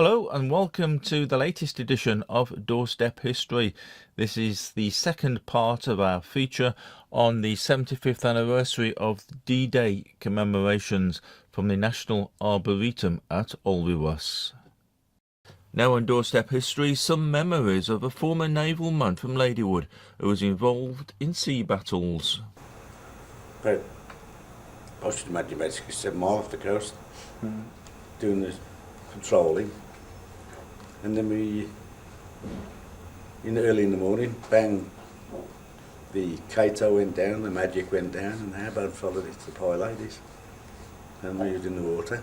Hello and welcome to the latest edition of Doorstep History. This is the second part of our feature on the 75th anniversary of D-Day commemorations from the National Arboretum at Alrewas. Now on Doorstep History, some memories of a former naval man from Ladywood who was involved in sea battles. About, I should imagine basically 7 miles off the coast, doing the patrolling, and then we, early in the morning, bang, the Kato went down, the Magic went down, and our boat followed it to the Pie Ladies, and we was in the water,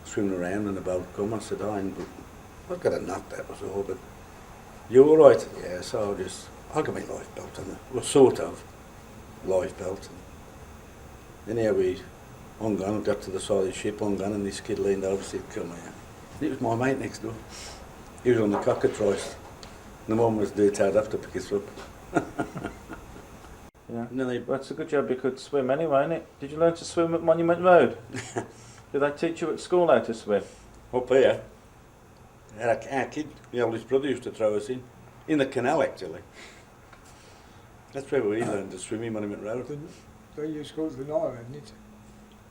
swimming around, and the boat come. I said, I've got a nut, that was all, but you all right? Yeah, so I got my lifebelt, and well, sort of lifebelt. Anyhow, we on gun, got to the side of the ship, on gun, and this kid leaned over and said, come here. It was my mate next door. He was on the cockatrice. The mum was detailed after to pick us up. Yeah, that's a good job you could swim anyway, isn't it? Did you learn to swim at Monument Road? Did they teach you at school how to swim? Up here, our kid, the oldest brother, used to throw us in the canal actually. That's where we learned to swim in Monument Road. They used to go to the Nile, isn't it?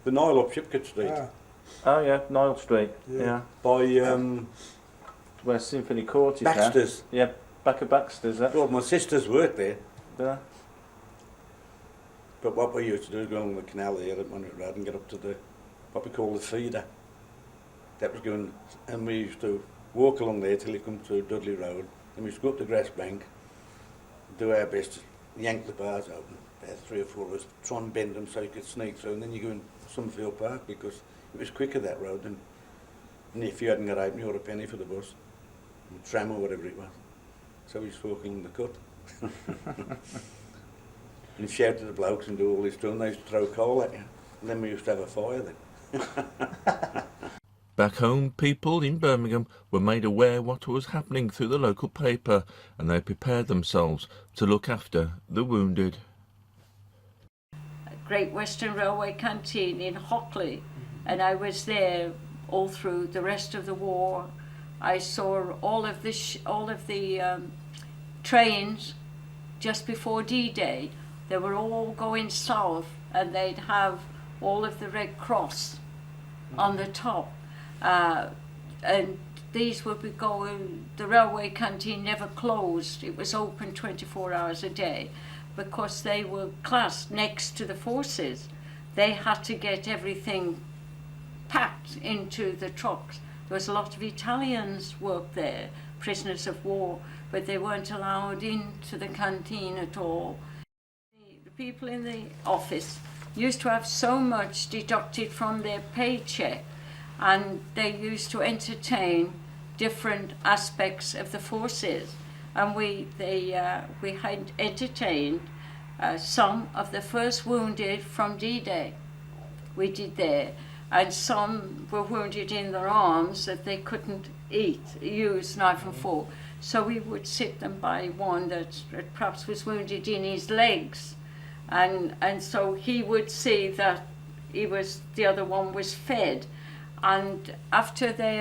The Nile up Shipcote Street. Ah. Oh yeah, Nile Street. Yeah. By Where Symphony Court is now. Baxter's. Yeah, back of Baxter's. Well, my sisters worked there. Yeah. But what we used to do is go along the canal there at Monument Road and get up to what we call the feeder. That was going, and we used to walk along there till you come to Dudley Road, and we used to go up the grass bank, do our best to yank the bars open, about 3 or 4 of us, try and bend them so you could sneak through, and then you go in Somerfield Park because it was quicker that road, and if you hadn't got open, you got a penny for the bus, or tram or whatever it was. So we was walking in the cut. And he shouted at the blokes and do all this done, they used to throw coal at you, and then we used to have a fire then. Back home, people in Birmingham were made aware what was happening through the local paper, and they prepared themselves to look after the wounded. Great Western Railway canteen in Hockley, and I was there all through the rest of the war. I saw all of the trains just before D-Day. They were all going south, and they'd have all of the Red Cross on the top. And these would be going, the railway canteen never closed. It was open 24 hours a day because they were classed next to the forces. They had to get everything packed into the trucks. There was a lot of Italians worked there, prisoners of war, but they weren't allowed into the canteen at all. The people in the office used to have so much deducted from their paycheck, and they used to entertain different aspects of the forces. And we had entertained some of the first wounded from D-Day. We did there, and some were wounded in their arms that they couldn't use knife and fork. So we would sit them by one that perhaps was wounded in his legs, and so he would see that the other one was fed. And after they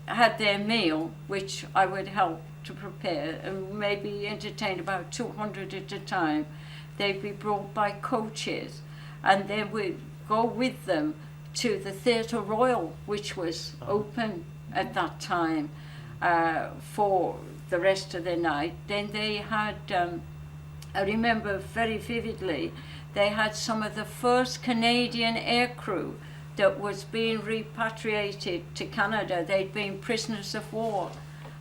had their meal, which I would help to prepare, and maybe entertain about 200 at a time, they'd be brought by coaches, and then we'd go with them to the Theatre Royal, which was open at that time for the rest of the night. Then they had, I remember very vividly, they had some of the first Canadian aircrew that was being repatriated to Canada. They'd been prisoners of war.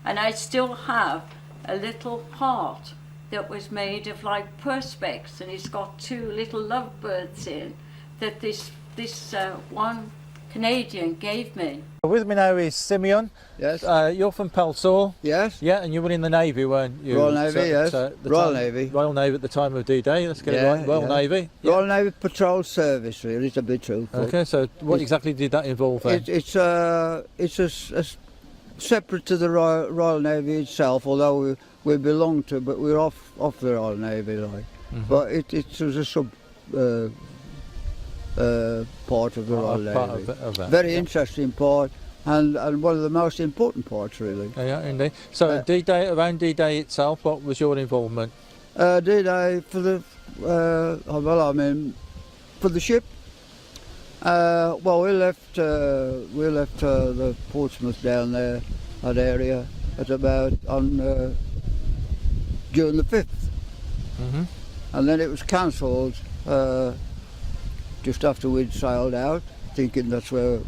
And I still have a little heart that was made of like perspex, and it's got 2 little lovebirds in, that this one Canadian gave me. With me now is Simeon. Yes. You're from Pelsall. Yes. Yeah, and you were in the Navy, weren't you? Royal Navy, yes. Royal Navy. Royal Navy at the time of D-Day. Let's get it Yeah, right. Royal yeah. Navy. Royal Navy Patrol Service, really, to be truthful. Okay, so what exactly did that involve then? It's separate to the Royal Navy itself, although we belong to, but we're off the Royal Navy, like. Mm-hmm. But it was a sub part of the Royal part Navy. of that. Very interesting part. and one of the most important parts, really. Yeah, indeed. So D-Day, around D-Day itself, what was your involvement? D-Day for the, for the ship. Well, we left the Portsmouth down there, that area, at about on June the 5th. Mm-hmm. And then it was cancelled just after we'd sailed out, thinking that's where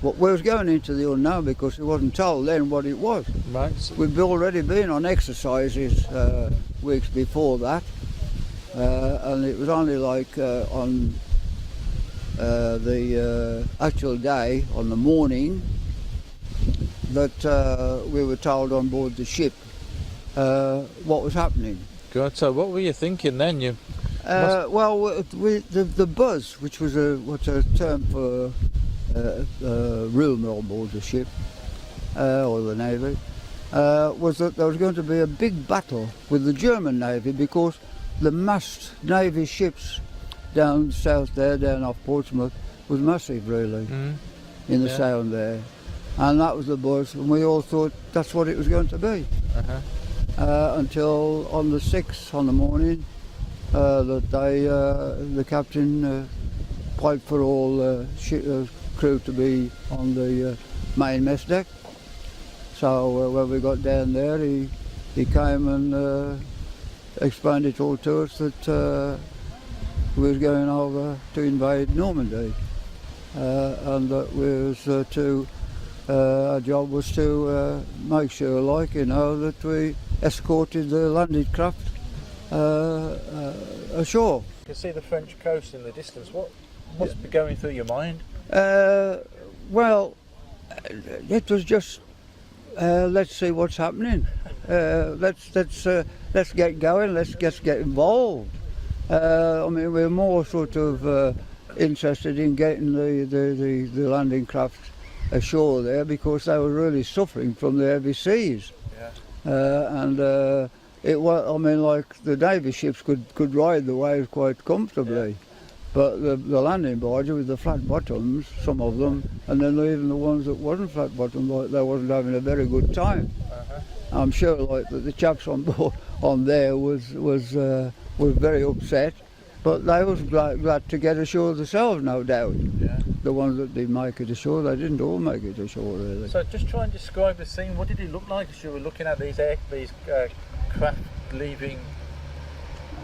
we was going into the unknown, because we wasn't told then what it was. Right. So, We'd already been on exercises weeks before that, and it was only like on the actual day, on the morning, that we were told on board the ship what was happening. good. So what were you thinking then? You Well, the buzz, which was what's a term for rumour on board the ship or the Navy, was that there was going to be a big battle with the German Navy, because the massed Navy ships down south there, down off Portsmouth, was massive, really, in the Yeah. sound there. And that was the buzz, and we all thought that's what it was going to be. Until on the 6th, on the morning, that the captain piped for all crew to be on the main mess deck. So when we got down there, he came and explained it all to us that we was going over to invade Normandy, and that we was our job was to make sure, like, you know, that we escorted the landed craft ashore. You can see the French coast in the distance. What's been going through your mind? Well, it was just let's see what's happening. Let's get going. Let's just get involved. I mean, we're more sort of interested in getting the landing craft ashore there, because they were really suffering from the heavy seas. And it was, I mean, like, the Navy ships could ride the waves quite comfortably, but the landing barges with the flat bottoms, some of them, and then even the ones that wasn't flat bottom, like, they wasn't having a very good time. I'm sure, like, that the chaps on board on there was very upset, but they was glad to get ashore themselves, no doubt. The ones that did make it ashore, they didn't all make it ashore, really. So just try and describe the scene. What did it look like as you were looking at these craft leaving?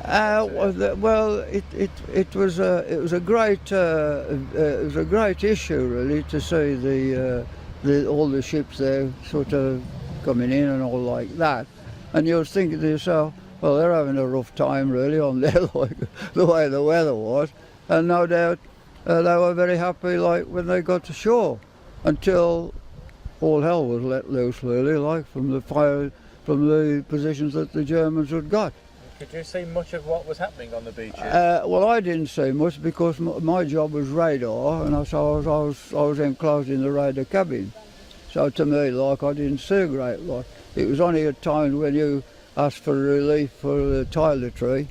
Well, it was a great issue, really, to see all the ships there sort of coming in and all like that, and you was thinking to yourself, well, they're having a rough time, really, on there, like the way the weather was, and no doubt they were very happy, like, when they got to shore, until all hell was let loose, really, like, from the fire, from the positions that the Germans had got. Could you see much of what was happening on the beaches? Well, I didn't see much, because my job was radar, and I was enclosed in the radar cabin. So to me, like, I didn't see a great lot. It was only at times when you asked for relief for the toiletry,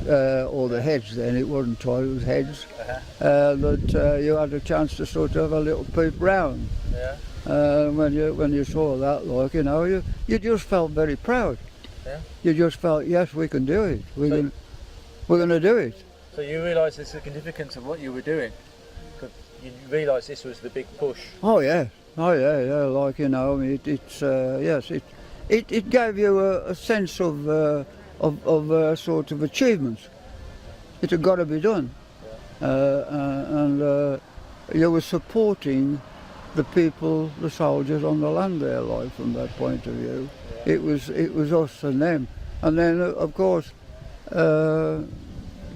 or the heads then, it wasn't toilet, it was heads, that you had a chance to sort of have a little peep round. When you saw that, like, you know, you just felt very proud. You just felt, yes, we can do it. We're going to do it. So you realised the significance of what you were doing? You realised this was the big push? Oh yeah, like, you know, yes, it gave you a sense of sort of achievements. It had got to be done, and you were supporting the people, the soldiers on the land there, like, from that point of view. It was us and them, and then of course the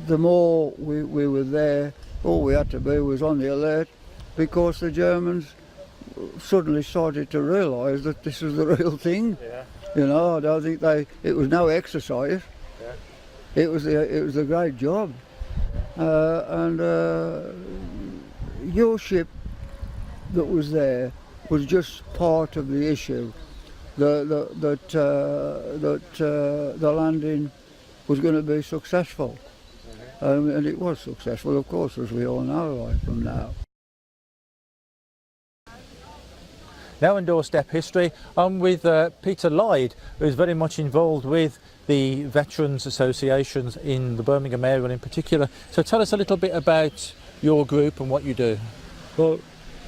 more we were there, all we had to be was on the alert, because the Germans suddenly started to realise that this was the real thing. You know, I don't think it was no exercise. It was a great job, and your ship that was there was just part of the issue. That the landing was going to be successful, and it was successful, of course, as we all know, right from now. Now on Doorstep History, I'm with Peter Lloyd, who's very much involved with the Veterans Associations in the Birmingham area in particular. So tell us a little bit about your group and what you do. Well,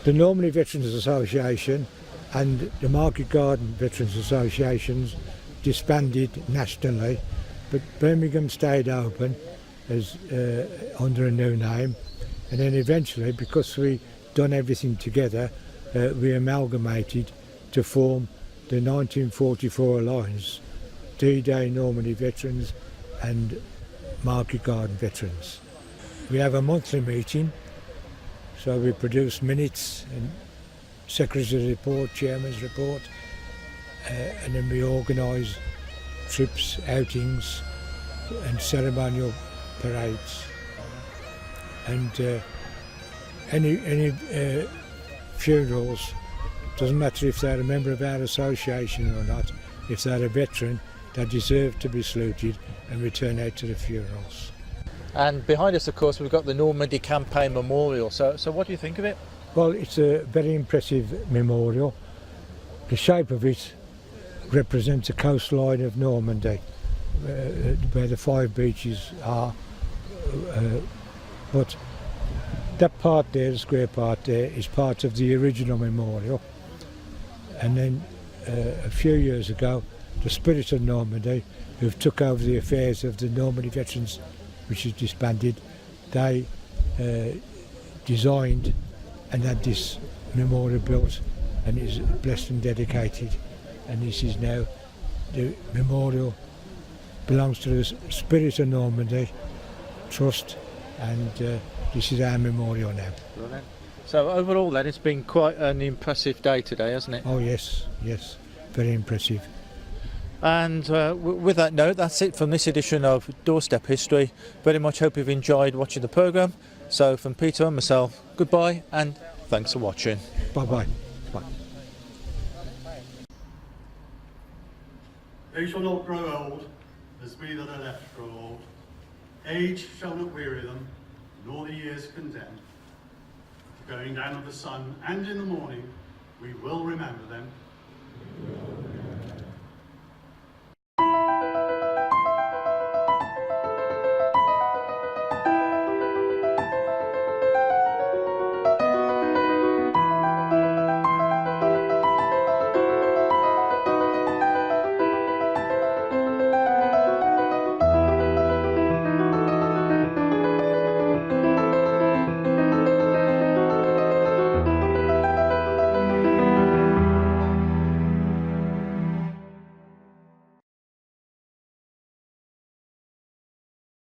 the Normandy Veterans Association and the Market Garden Veterans Associations disbanded nationally, but Birmingham stayed open as under a new name, and then eventually, because we done everything together, we amalgamated to form the 1944 Alliance, D-Day Normandy Veterans and Market Garden Veterans. We have a monthly meeting, so we produce minutes and Secretary's report, Chairman's report, and then we organise trips, outings and ceremonial parades. And any funerals, doesn't matter if they're a member of our association or not, if they're a veteran, they deserve to be saluted and we turn out to the funerals. And behind us, of course, we've got the Normandy Campaign Memorial. So what do you think of it? Well, it's a very impressive memorial. The shape of it represents the coastline of Normandy, where the 5 beaches are. But that part there, the square part there, is part of the original memorial. And then a few years ago, the Spirit of Normandy, who took over the affairs of the Normandy Veterans, which is disbanded, they designed and had this memorial built, and it is blessed and dedicated. And this is now, the memorial belongs to the Spirit of Normandy Trust, and this is our memorial now. Brilliant. So overall then, it's been quite an impressive day today, hasn't it? Oh yes, yes, very impressive. And with that note, that's it from this edition of Doorstep History. Very much hope you've enjoyed watching the programme. So from Peter and myself, goodbye and thanks for watching. Bye-bye. Bye. They shall not grow old, as we that are left grow old. Age shall not weary them, nor the years condemn. At the going down of the sun and in the morning, we will remember them